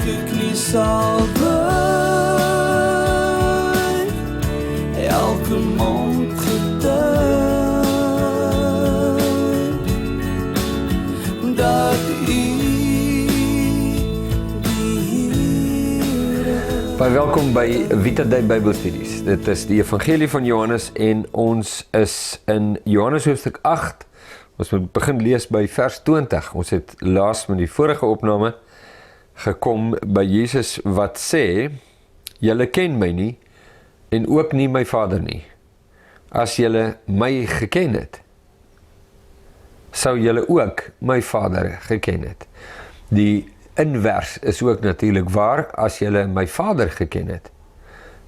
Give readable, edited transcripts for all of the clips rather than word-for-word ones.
elke knie sal buig, elke mond getuig, dat U die Here. Baie welkom by Vita Day Bybelstudies. Dit is die Evangelie van Johannes en ons is in Johannes hoofstuk 8. Ons moet begin lees by vers 20. Ons het laas met die vorige opname gekom by Jesus wat sê, julle ken my nie en ook nie my Vader nie. As julle my geken het, sou julle ook my Vader geken het. Die invers is ook natuurlik waar, as julle my Vader geken het,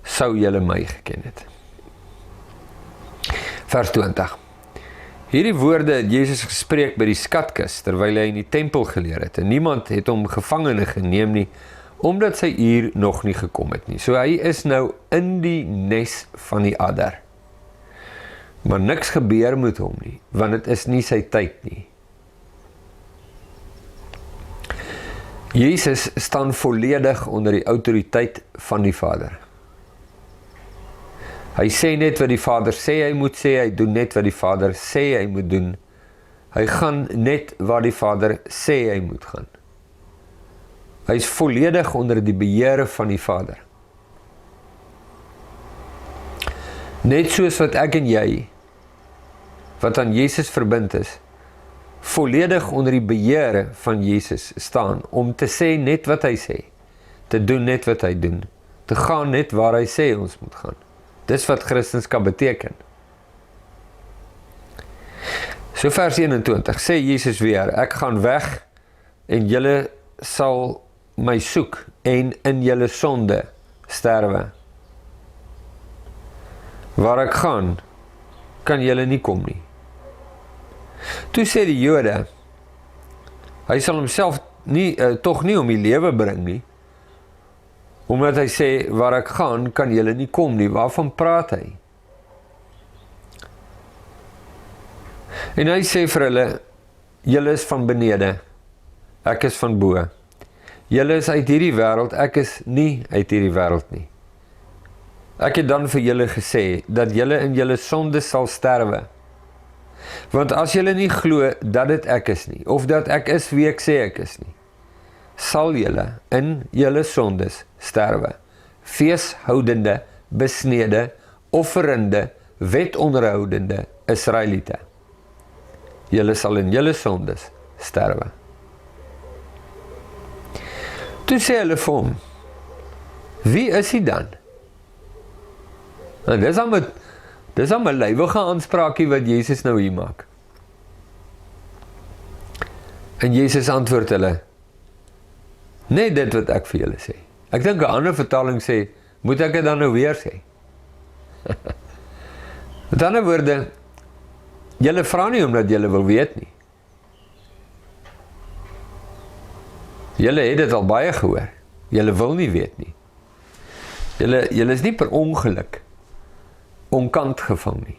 sou julle my geken het. Vers 20. Hierdie woorde het Jesus gespreek by die skatkis, terwyl hy in die tempel geleer het, en niemand het hom gevangene geneem nie, omdat sy uur nog nie gekom het nie. So hy is nou in die nes van die adder. Maar niks gebeur met hom nie, want dit is nie sy tyd nie. Jesus staan volledig onder die autoriteit van die Vader. Hy sê net wat die Vader sê hy moet sê, hy doen net wat die Vader sê hy moet doen. Hy gaan net waar die Vader sê hy moet gaan. Hy is volledig onder die beheer van die Vader. Net soos wat ek en jy, wat aan Jesus verbind is, volledig onder die beheer van Jesus staan, om te sê net wat hy sê, te doen net wat hy doen, te gaan net waar hy sê ons moet gaan. Dis wat Christendom beteken. So vers 21, sê Jesus weer, ek gaan weg, en julle sal my soek, en in julle sonde sterwe. Waar ek gaan, kan julle nie kom nie. Toe sê die Jode, hy sal homself nie, tog nie om die lewe bring nie, omdat hy sê, waar ek gaan, kan julle nie kom nie. Waarvan praat hy? En hy sê vir hulle, julle is van benede, ek is van bo. Julle is uit hierdie wêreld, ek is nie uit hierdie wêreld nie. Ek het dan vir julle gesê, dat julle in julle sonde sal sterwe. Want as julle nie glo dat dit ek is nie, of dat ek is wie ek sê ek is nie, sal julle in julle sondes sterwe. Feeshoudende, besnede, offerende, wetonderhoudende Israeliete. Julle sal in julle sondes sterwe. Toe sê hulle vir hom, wie is hy dan? En dis al my lywige aanspraakie wat Jesus nou hier maak. En Jesus antwoord hulle, net dit wat ek vir julle sê. Ek dink 'n ander vertaling sê, moet ek dit dan nou weer sê? Met ander woorde, julle vra nie omdat julle wil weet nie. Julle het dit al baie gehoor. Julle wil nie weet nie. Julle is nie per ongeluk onkant gevang nie.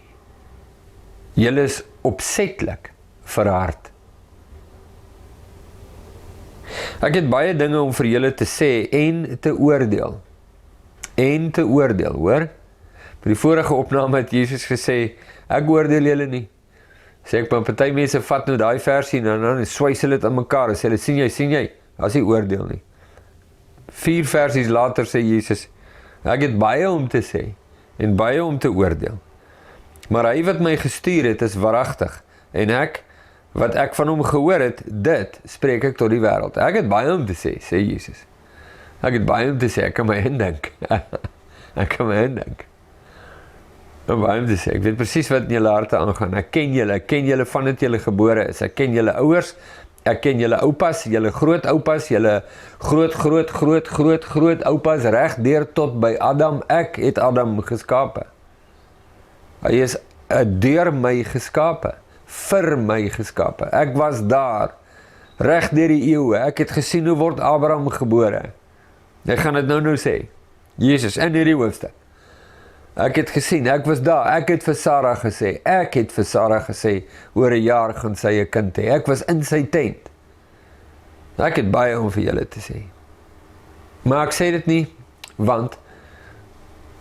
Julle is opsetlik verhard. Ek het baie dinge om vir julle te sê en te oordeel. En te oordeel, hoor? By die vorige opname het Jesus gesê, ek oordeel julle nie. Sê ek, maar party mense vat nou daai versie en dan swys hulle dit aan mekaar en sê hulle, sien jy, as hy oordeel nie. 4 versies later sê Jesus, ek het baie om te sê en baie om te oordeel. Maar hy wat my gestuur het is waaragtig en wat ek van hom gehoor het, dit spreek ek tot die wêreld. Ek het baie om te sê Jesus. Ek het baie om te sê, ek kan my indink. Ek kan my indink. Baie om te sê, ek weet presies wat in julle harte aangaan. Ek ken julle van dit julle gebore is. Ek ken julle ouers, ek ken julle oupas, julle grootoupas, julle groot oupas, reg deur tot by Adam. Ek het Adam geskape. Hy is deur my geskape. Vir my geskape. Ek was daar, reg deur die eeue. Ek het gesien hoe word Abraham gebore. Ek gaan dit nou sê. Jesus, in hierdie hoofstuk. Ek het gesien, ek was daar, ek het vir Sarah gesê, oor 'n jaar gaan sy 'n kind hê. Ek was in sy tent. Ek het baie om vir julle te sê. Maar ek sê dit nie, want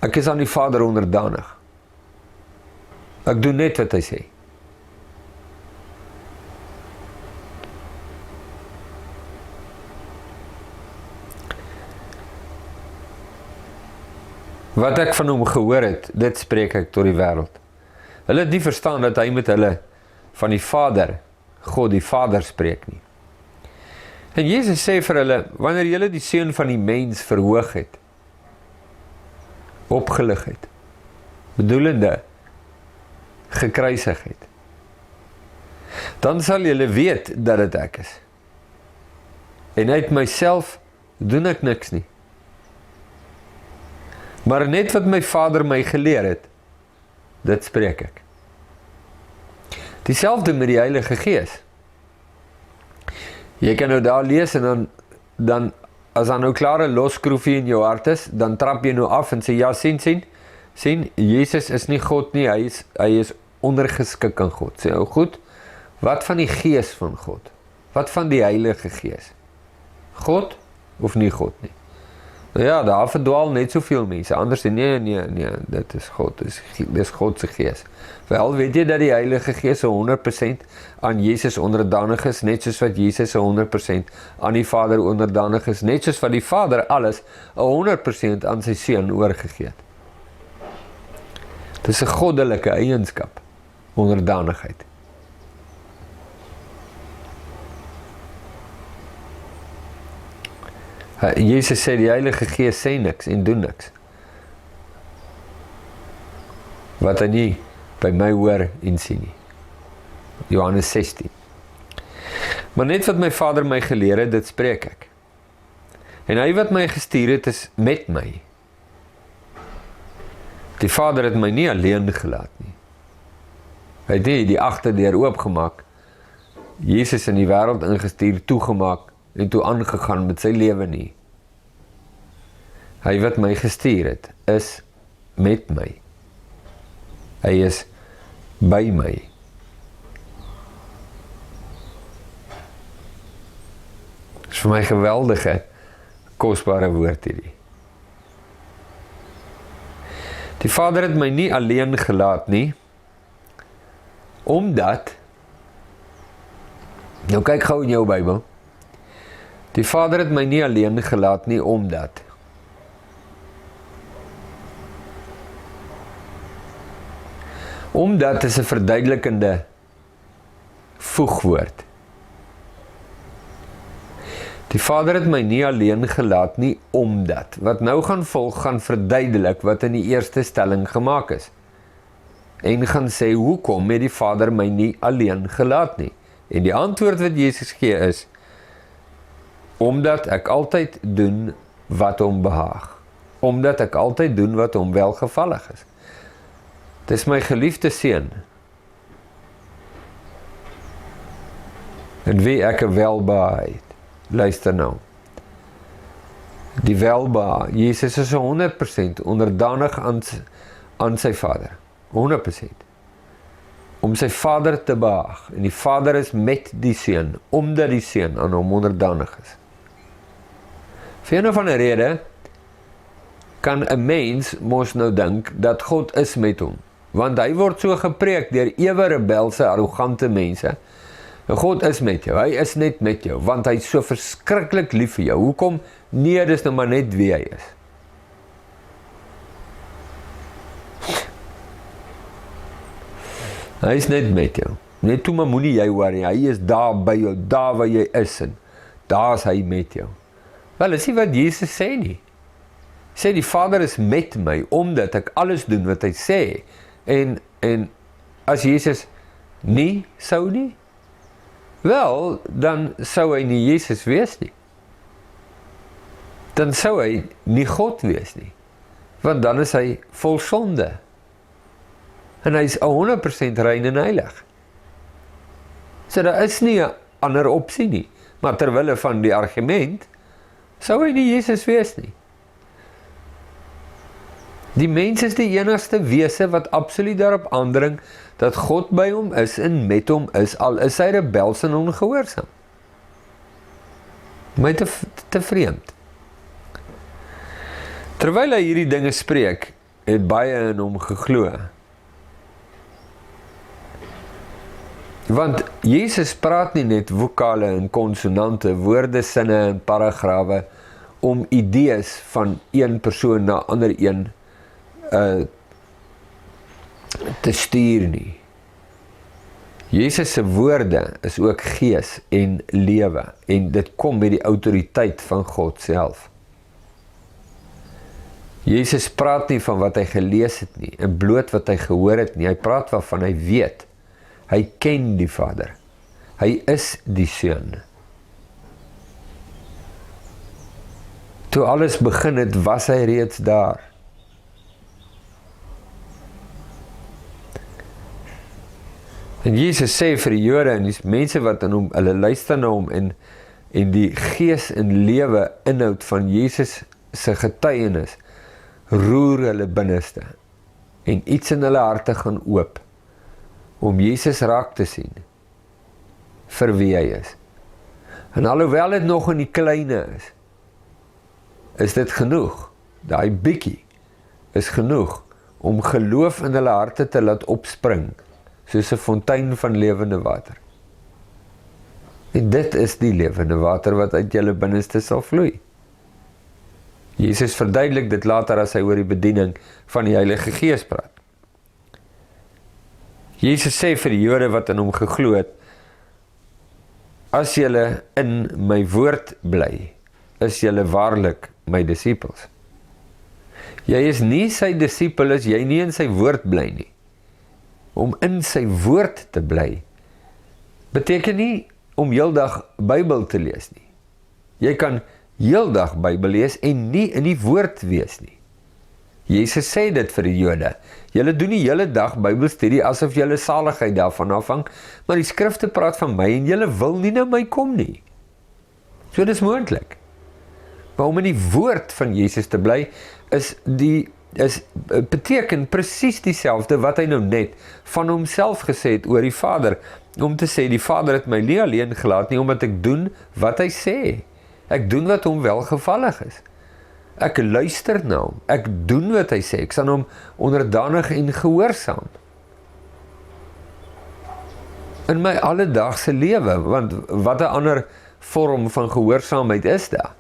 ek is aan die Vader onderdanig. Ek doen net wat hy sê. Wat ek van hom gehoor het, dit spreek ek tot die wêreld. Hulle het nie verstaan dat hy met hulle van die Vader, God die Vader spreek nie. En Jesus sê vir hulle, wanneer julle die Seun van die mens verhoog het, opgelig het, bedoelende, gekruisig het, dan sal julle weet dat dit ek is. En uit myself doen ek niks nie. Maar net wat my Vader my geleer het, dit spreek ek. Dieselfde met die Heilige Gees. Jy kan nou daar lees en dan as daar nou klare loskroefie in jou hart is, dan trap jy nou af en sê, ja, sien, Jesus is nie God nie, hy is ondergeskik aan God. Sê, oh goed, wat van die Gees van God? Wat van die Heilige Gees? God of nie God nie? Nou ja, daar verdwaal net soveel mense, anders sê, nee, dit is God, dit is God se Gees. Wel, weet jy dat die Heilige Gees 100% aan Jesus onderdanig is, net soos wat Jesus 100% aan die Vader onderdanig is, net soos wat die Vader alles 100% aan sy Seun oorgegee het. Dit is 'n goddelike eienskap, onderdanigheid. Jesus sê die Heilige Gees sê niks en doen niks wat hy nie by my hoor en sien nie. Johannes 16. Maar net wat my Vader my geleer het, dit spreek ek. En hy wat my gestuur het, is met my. Die Vader het my nie alleen gelaat nie. Hy het nie die agterdeur oopgemaak, Jesus in die wêreld ingestuur, toegemaak en toe aangegaan met sy lewe nie. Hy wat my gestuur het, is met my. Hy is by my. Dit is vir my geweldige, kosbare woord hierdie. Die Vader het my nie alleen gelaat nie, omdat, nou kyk gou in jou Bybel, die Vader het my nie alleen gelaat nie, omdat. Omdat is 'n verduidelikende voegwoord. Die Vader het my nie alleen gelaat nie, omdat. Wat nou gaan volg, gaan verduidelik wat in die eerste stelling gemaak is. En gaan sê, hoekom het die Vader my nie alleen gelaat nie? En die antwoord wat Jesus gee is, omdat ek altyd doen wat hom behaag. Omdat ek altyd doen wat hom welgevallig is. Dit is my geliefde seun, en wie ek 'n welbehae het. Luister nou. Die welbehae, Jesus is 100% onderdanig aan sy Vader. 100%. Om sy Vader te behaag. En die Vader is met die seun, omdat die seun aan hom onderdanig is. Vir een of ander rede kan 'n mens mos nou dink dat God is met hom. Want hy word so gepreek deur ewe rebelse, arrogante mense. En God is met jou, hy is net met jou, want hy is so verskriklik lief vir jou. Hoekom? Nee, dis nou maar net wie hy is. Hy is net met jou. Net toe maar moenie jy hoor nie, hy is daar by jou, daar waar jy is, en daar is hy met jou. Wel, is nie wat Jesus sê nie. Hy sê die Vader is met my, omdat ek alles doen wat hy sê. En as Jesus nie sou nie, wel, dan sou hy nie Jesus wees nie. Dan sou hy nie God wees nie. Want dan is hy vol sonde. En hy is 100% rein en heilig. So daar is nie 'n ander opsie nie. Maar terwille van die argument, sou hy nie Jesus wees nie. Die mens is die enigste wese wat absoluut daarop aandring dat God by hom is en met hom is, al is hy rebels en ongehoorsaam. My te vreemd. Terwyl hy hierdie dinge spreek, het baie in hom geglo. Want Jesus praat nie net vokale en konsonante, woorde, sinne en paragrawe om idees van een persoon na ander een te stuur nie. Jesus se woorde is ook gees en lewe en dit kom met die autoriteit van God self. Jesus praat nie van wat hy gelees het nie en bloot wat hy gehoor het nie, hy praat waarvan hy weet. Hy ken die Vader. Hy is die Seun. Toe alles begin het, was hy reeds daar. En Jesus sê vir die Jode en die mense wat in hom, hulle luister na hom en die gees en lewe inhoud van Jesus se getuienis roer hulle binneste en iets in hulle harte gaan oop om Jesus raak te sien vir wie hy is. En alhoewel dit nog in die kleine is dit genoeg, daai bietjie is genoeg om geloof in hulle harte te laat opspring, soos 'n fontein van lewende water. En dit is die lewende water wat uit julle binneste sal vloei. Jesus verduidelik dit later as hy oor die bediening van die Heilige Gees praat. Jesus sê vir die Jode wat in hom geglo het, as julle in my woord bly, is julle waarlik my disippels. Jy is nie sy disipel as jy nie in sy woord bly nie. Om in sy woord te bly, beteken nie om heeldag Bybel te lees nie. Jy kan heeldag Bybel lees en nie in die woord wees nie. Jesus sê dit vir die Jode. Julle doen die hele dag Bybelstudie asof julle saligheid daarvan afhang, maar die skrifte praat van my en julle wil nie na my kom nie. So dis moontlik. Maar om in die woord van Jesus te bly, beteken presies dieselfde wat hy nou net van homself gesê het oor die Vader. Om te sê, die Vader het my nie alleen gelaat nie, omdat ek doen wat hy sê. Ek doen wat hom welgevallig is. Ek luister na hom. Ek doen wat hy sê. Ek is aan hom onderdanig en gehoorsaam. In my alledaagse lewe, want wat 'n ander vorm van gehoorsaamheid is daar?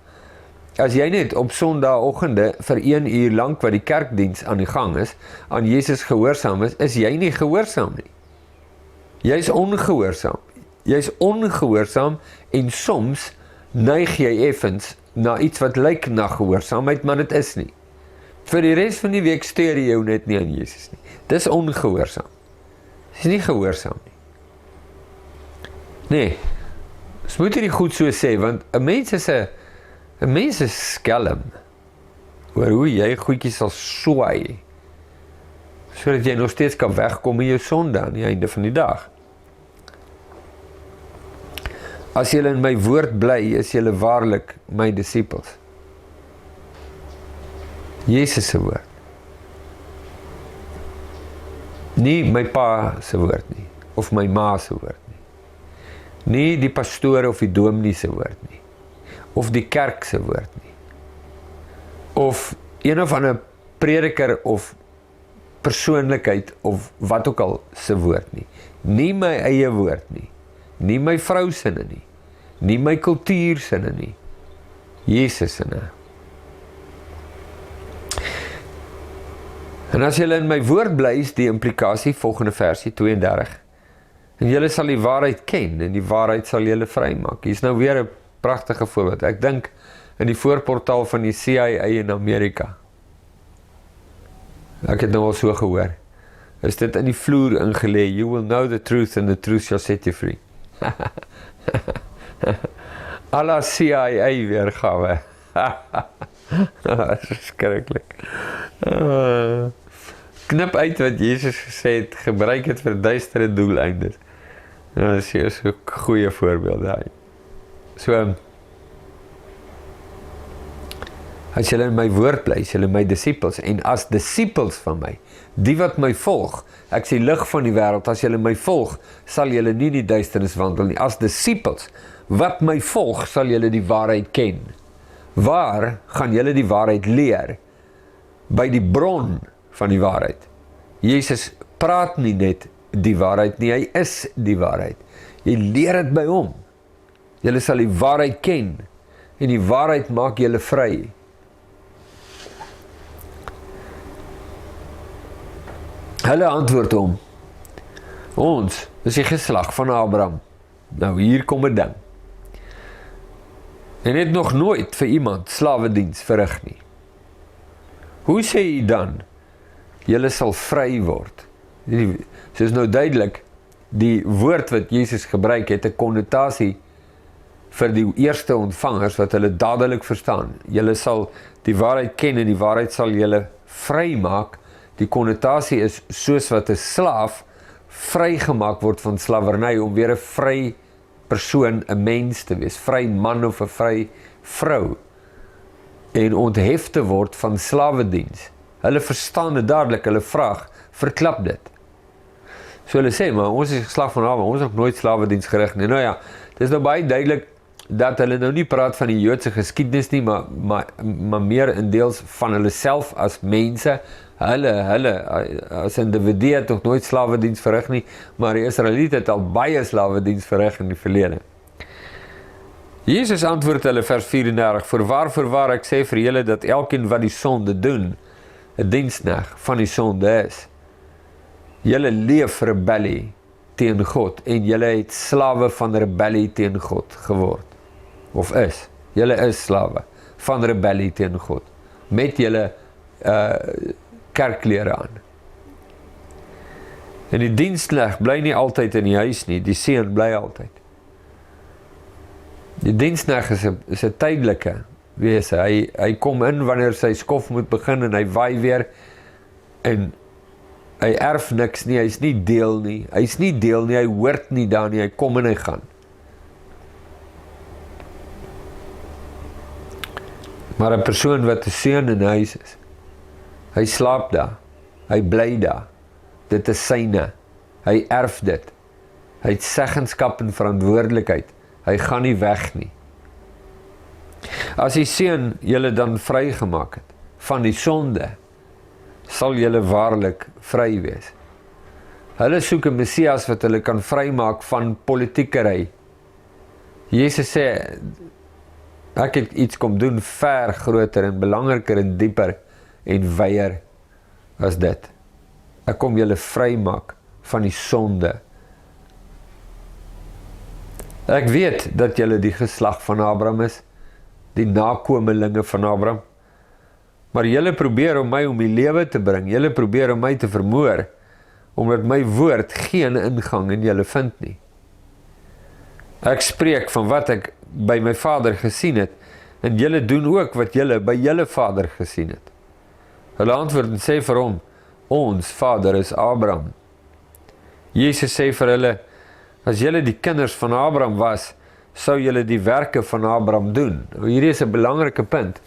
As jy net op Sondagoggende vir 1 uur lank wat die kerkdiens aan die gang is, aan Jesus gehoorsaam is jy nie gehoorsaam nie. Jy is ongehoorsaam. Jy is ongehoorsaam en soms neig jy effens na iets wat lyk na gehoorsaamheid, maar dit is nie. Vir die res van die week steur jy jou net nie aan Jesus nie. Dis ongehoorsaam. Dis nie gehoorsaam nie. Nee, ons moet hierdie goed so sê, want 'n mens is skelm oor hoe jy goedjies sal swaai, sodat jy nog steeds kan wegkom in jou sonde aan die einde van die dag. As julle in my woord bly, is julle waarlik my disippels. Jesus se woord. Nie my pa se woord nie, of my ma se woord nie. Nie die pastoor of die dominee se woord nie, of die kerk se woord nie, of een of ander prediker of persoonlikheid of wat ook al se woord nie. Nie my eie woord nie. Nie my vrou sinne nie. Nie my kultuur sinne nie. Jesus sinne. En as julle in my woord bly, is die implikasie volgende versie 32. En julle sal die waarheid ken en die waarheid sal julle vrymaak. Hier is nou weer 'n pragtige voorbeeld. Ek dink in die voorportaal van die CIA in Amerika. Ek het nou al so gehoor. Is dit in die vloer ingelê? You will know the truth and the truth shall set you free. A la CIA weergawe. Skrikkelik. Knip uit wat Jesus gesê het, gebruik het vir duistere doeleindes. Nou, dis hier so 'n goeie voorbeeld daai. So, as julle in my woord bly, is julle my disippels, en as disippels van my, die wat my volg, ek sê lig van die wêreld, as julle my volg, sal julle nie in die duisternis wandel nie. As disippels wat my volg, sal julle die waarheid ken. Waar gaan julle die waarheid leer? by die bron van die waarheid. Jesus praat nie net die waarheid nie, hy is die waarheid. Jy leer dit by hom. Julle sal die waarheid ken, en die waarheid maak julle vry. Hulle antwoord hom, ons is die geslag van Abraham. Nou hier kom 'n ding. En het nog nooit vir iemand slawediens verrig nie. Hoe sê jy dan, julle sal vry word? Soos nou duidelik, die woord wat Jesus gebruik het 'n konnotasie vir die eerste ontvangers wat hulle dadelik verstaan. Julle sal die waarheid ken en die waarheid sal julle vry maak. Die konnotasie is soos wat 'n slaaf vrygemaak word van slawerny om weer 'n vry persoon, 'n mens te wees, vry man of 'n vry vrou, en onthef te word van slawediens. Hulle verstaan dit dadelik, hulle vraag, verklap dit. So hulle sê, maar ons is geslag van Abraham, ons het nog nooit slawediens gerig nie. Nou ja, dit is nou baie duidelik dat hulle nou nie praat van die Joodse geskiedenis nie, maar meer in deels van hulle self as mense. Hulle as individue het nog nooit slawediens verrig nie, maar die Israeliete het al baie slawediens verrig in die verlede. Jesus antwoord hulle vers 34, voorwaar ek sê vir julle dat elkeen wat die sonde doen, 'n diensknegt van die sonde is. Julle leef rebellie teen God, en julle het slawe van rebellie teen God geword, of is. Julle is slawe van rebellie teen God, met julle kerkklere aan. En die diensknegt bly nie altyd in die huis nie, die seun bly altyd. Die diensknegt is 'n tydelike wese, hy kom in wanneer sy skof moet begin en hy waai weer, en hy erf niks nie, hy's nie deel nie, hy hoort nie daar nie, hy kom en hy gaan. Maar 'n persoon wat 'n seun in huis is, hy slaap daar, hy bly daar, dit is syne, hy erf dit, hy het seggenskap en verantwoordelikheid, hy gaan nie weg nie. As die seun julle dan vrygemaak het van die sonde, sal julle waarlik vry wees. Hulle soek 'n Messias wat hulle kan vrymaak van politiekery. Jesus sê, ek het iets kom doen ver groter en belangriker en dieper en wyer as dit. Ek kom julle vrymaak van die sonde. Ek weet dat julle die geslag van Abraham is, die nakomelinge van Abraham, maar julle probeer om my om die lewe te bring, julle probeer om my te vermoor, omdat my woord geen ingang in julle vind nie. Ek spreek van wat ek by my vader gesien het, en julle doen ook wat julle by julle vader gesien het. Hulle antwoord en sê vir hom, ons vader is Abraham. Jesus sê vir hulle, as julle die kinders van Abraham was, sou julle die werke van Abraham doen. Hierdie is 'n belangrike punt,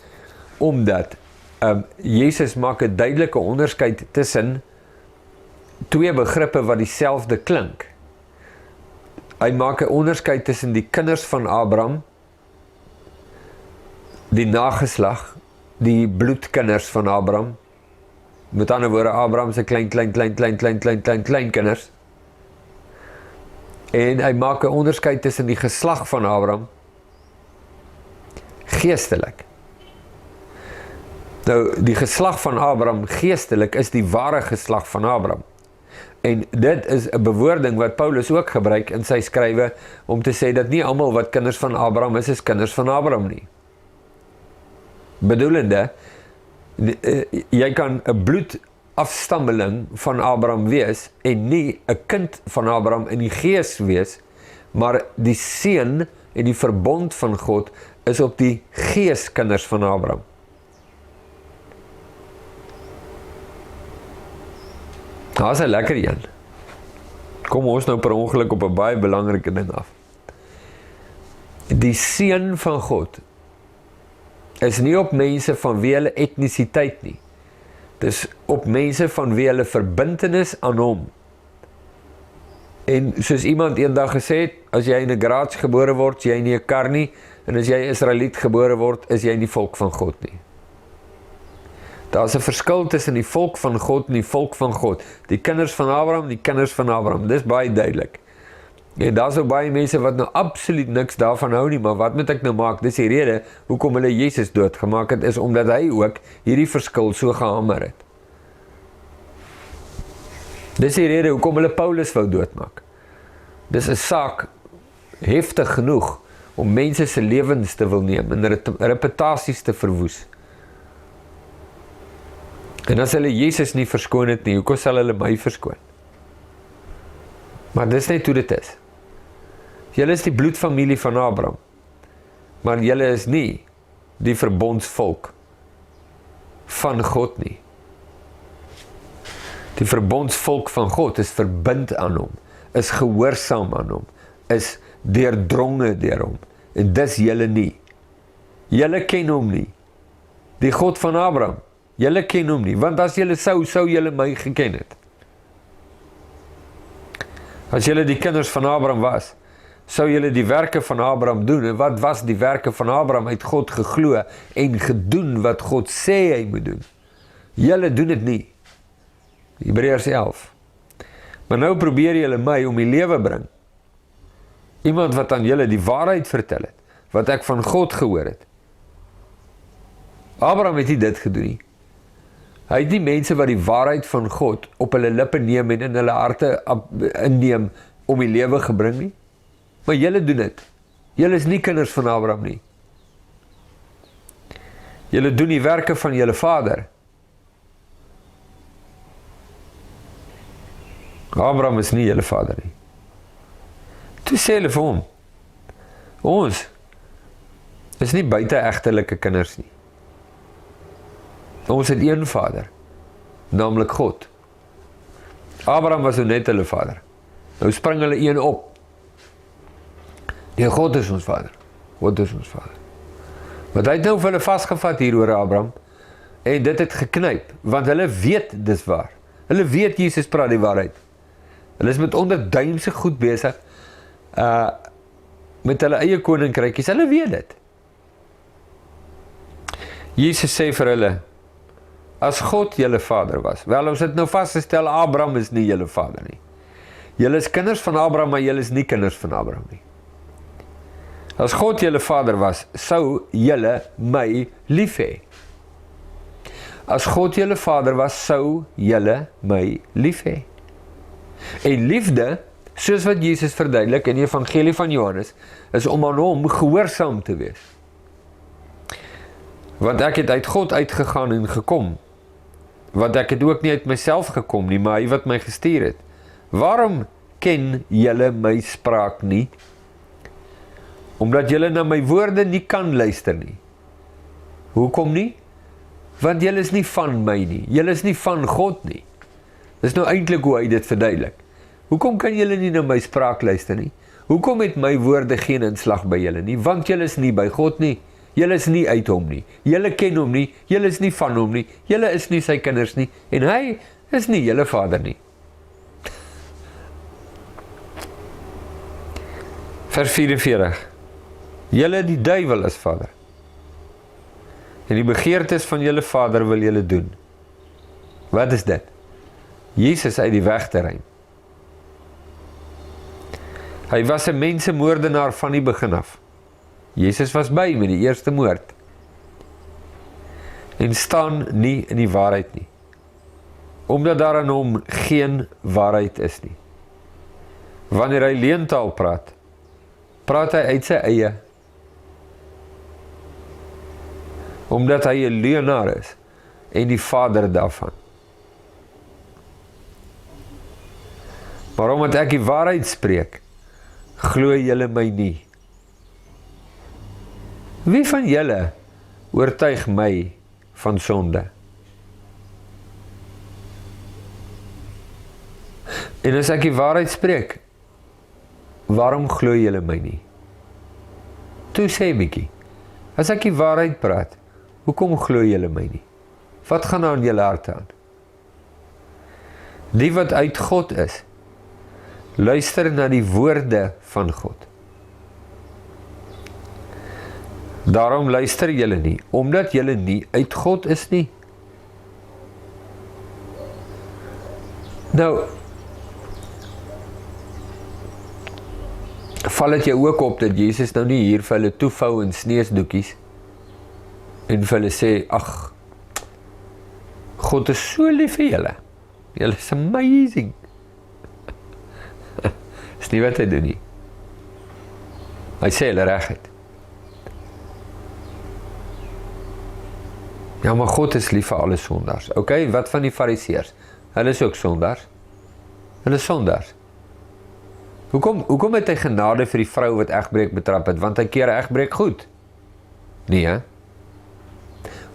omdat Jesus maak 'n duidelike onderskeid tussen twee begrippe wat dieselfde klink. Hy maak 'n onderskeid tussen die kinders van Abraham, die nageslag, die bloedkinders van Abraham, met ander woorde Abraham se klein kinders, en hy maak 'n onderskeid tussen die geslag van Abraham, geestelik. Nou, die geslag van Abraham, geestelik, is die ware geslag van Abraham. En dit is 'n bewoording wat Paulus ook gebruik in sy skrywe, om te sê dat nie almal wat kinders van Abraham is kinders van Abraham nie. Bedoelende, jy kan 'n bloedafstammeling van Abraham wees, en nie 'n kind van Abraham in die gees wees, maar die seun en die verbond van God is op die geeskinders van Abraham. Daar is 'n lekker een. Kom ons nou per ongeluk op 'n baie belangrike ding af. Die seun van God is nie op mense van wie hulle etnisiteit nie. Dit is op mense van wie hulle verbintenis aan hom. En soos iemand eendag gesê het, as jy in 'n garage gebore word, jy nie 'n kar nie, en as jy Israeliet gebore word, is jy nie volk van God nie. Daar is 'n verskil tussen die volk van God en die volk van God. Die kinders van Abraham, die kinders van Abraham. Dis baie duidelik. En daar is ook baie mense wat nou absoluut niks daarvan hou nie, maar wat moet ek nou maak? Dis die rede hoekom hulle Jesus doodgemaak het, is omdat hy ook hierdie verskil so gehamer het. Dis die rede hoekom hulle Paulus wou doodmaak. Dis 'n saak heftig genoeg om mense se lewens te wil neem en reputasies te verwoes. En as hulle Jesus nie verskoon het nie, hoekom sal hulle my verskoon? Maar dis net hoe dit is. Julle is die bloedfamilie van Abraham, maar julle is nie die verbondsvolk van God nie. Die verbondsvolk van God is verbind aan hom, is gehoorsaam aan hom, is deurdronge deur hom, en dis julle nie. Julle ken hom nie. Die God van Abraham, julle ken hom nie, want as julle sou julle my geken het. As julle die kinders van Abraham was, sou julle die werke van Abraham doen, en wat was die werke van Abraham? Hy het God geglo en gedoen wat God sê hy moet doen. Julle doen dit nie. Hebreërs 11. Maar nou probeer julle my om die lewe bring. Iemand wat aan julle die waarheid vertel het, wat ek van God gehoor het. Abraham het nie dit gedoen nie. Hy het die mense wat die waarheid van God op hulle lippe neem en in hulle harte inneem om die lewe gebring nie. Maar julle doen dit. Julle is nie kinders van Abraham nie. Julle doen die werke van julle vader. Abraham is nie julle vader nie. Toe sê hulle vir hom, ons is nie buite-egtelike kinders nie. Ons het een vader, naamlik God. Abraham was net hulle vader. Nou spring hulle een op. Nee, God is ons vader. God is ons vader. Want hy het nou vir hulle vasgevat hier oor Abraham, en dit het geknyp, want hulle weet dis waar. Hulle weet Jesus praat die waarheid. Hulle is met onderduimse goed besig, met hulle eie koninkrykies, hulle weet dit. Jesus sê vir hulle, as God julle vader was, wel ons het nou vastgestel, Abraham is nie julle vader nie. Julle is kinders van Abraham, maar julle is nie kinders van Abraham nie. As God julle vader was, sou julle my lief hê. As God julle vader was, sou julle my lief hê. En liefde, soos wat Jesus verduidelik in die evangelie van Johannes, is om aan hom gehoorsaam te wees. Want ek het uit God uitgegaan en gekom. Want ek het ook nie uit myself gekom nie, maar hy wat my gestuur het. Waarom ken julle my spraak nie? Omdat julle na my woorde nie kan luister nie. Hoekom nie? Want julle is nie van my nie. Julle is nie van God nie. Dis nou eintlik hoe hy dit verduidelik. Hoekom kan julle nie na my spraak luister nie? Hoekom het my woorde geen inslag by julle nie? Want julle is nie by God nie. Julle is nie uit hom nie. Julle ken hom nie. Julle is nie van hom nie. Julle is nie sy kinders nie. En hy is nie julle vader nie. Vers 44. Julle die duiwel is vader. En die begeertes van julle vader wil julle doen. Wat is dit? Jesus uit die weg te ruim. Hy was 'n mensemoordenaar van die begin af. Jesus was by met die eerste moord. En staan nie in die waarheid nie. Omdat daar aan hom geen waarheid is nie. Wanneer hy leentaal praat, praat hy uit sy eie. Omdat hy 'n leuenaar is en die vader daarvan. Maar omdat ek die waarheid spreek, glo julle my nie. Wie van julle oortuig my van sonde? En as ek die waarheid spreek, waarom glo julle my nie? Toe sê bietjie, as ek die waarheid praat, hoekom glo julle my nie? Wat gaan aan julle harte aan? Die wat uit God is, luister na die woorde van God. Daarom luister julle nie, omdat julle nie uit God is nie. Nou, val het jou ook op dat Jesus nou nie hier vir hulle toevou in sneesdoekies en vir hulle sê, ag, God is so lief vir julle. Julle is amazing. Dis nie wat hy doen nie. Hy sê hulle reguit. Ja, maar God is lief vir alle sondaars. Okay, wat van die fariseërs? Hulle is ook sondaars. Hulle is sondaars. Hoekom het hy genade vir die vrou wat egbreek betrap het? Want hy keer egbreek goed. Nee, hè?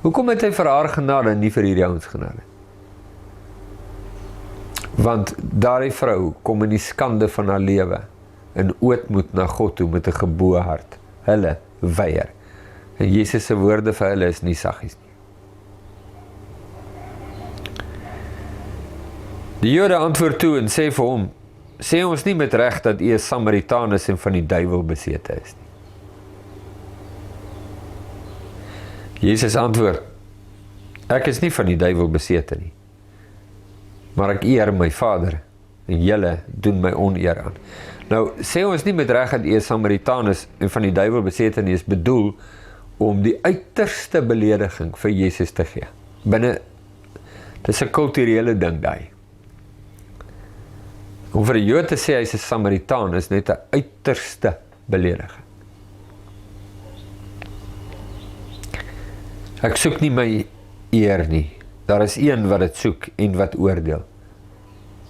Hoekom het hy vir haar genade en nie vir hierdie ouens genade? Want daardie vrou kom in die skande van haar lewe in ootmoed na God toe met 'n geboe hart. Hulle weier. En Jesus se woorde vir hulle is nie saggies nie. Die Jode antwoord toe en sê vir hom, sê ons nie met reg dat u 'n Samaritaan is en van die duiwel besete is nie. Jesus antwoord, ek is nie van die duiwel besete nie, maar ek eer my Vader en julle doen my oneer aan. Nou, sê ons nie met reg dat u 'n Samaritaan is en van die duiwel besete nie, is bedoel om die uiterste belediging vir Jesus te gee. Dis 'n kulturele ding daai. Om vir 'n Jood te sê hy's 'n Samaritaan is net 'n uiterste belediging. Ek soek nie my eer nie. Daar is een wat dit soek en wat oordeel.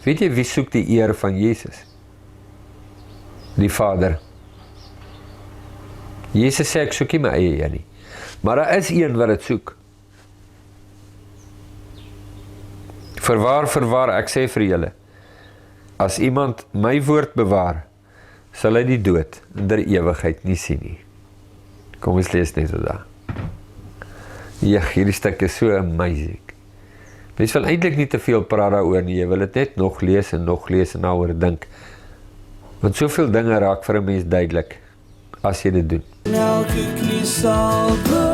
Weet jy wie soek die eer van Jesus? Die Vader. Jesus sê ek soek nie my eie eer nie. Maar daar is een wat dit soek. Verwaar, ek sê vir julle, as iemand my woord bewaar, sal hy die dood in der ewigheid nie sien nie. Kom ons lees net tot daar. Ja, hierdie stuk is so amazing. Mens wil eintlik nie te veel praat daaroor nie, jy wil dit net nog lees en daaroor dink. Want soveel dinge raak vir 'n mens duidelik, as jy dit doen. Elke knie sal buig.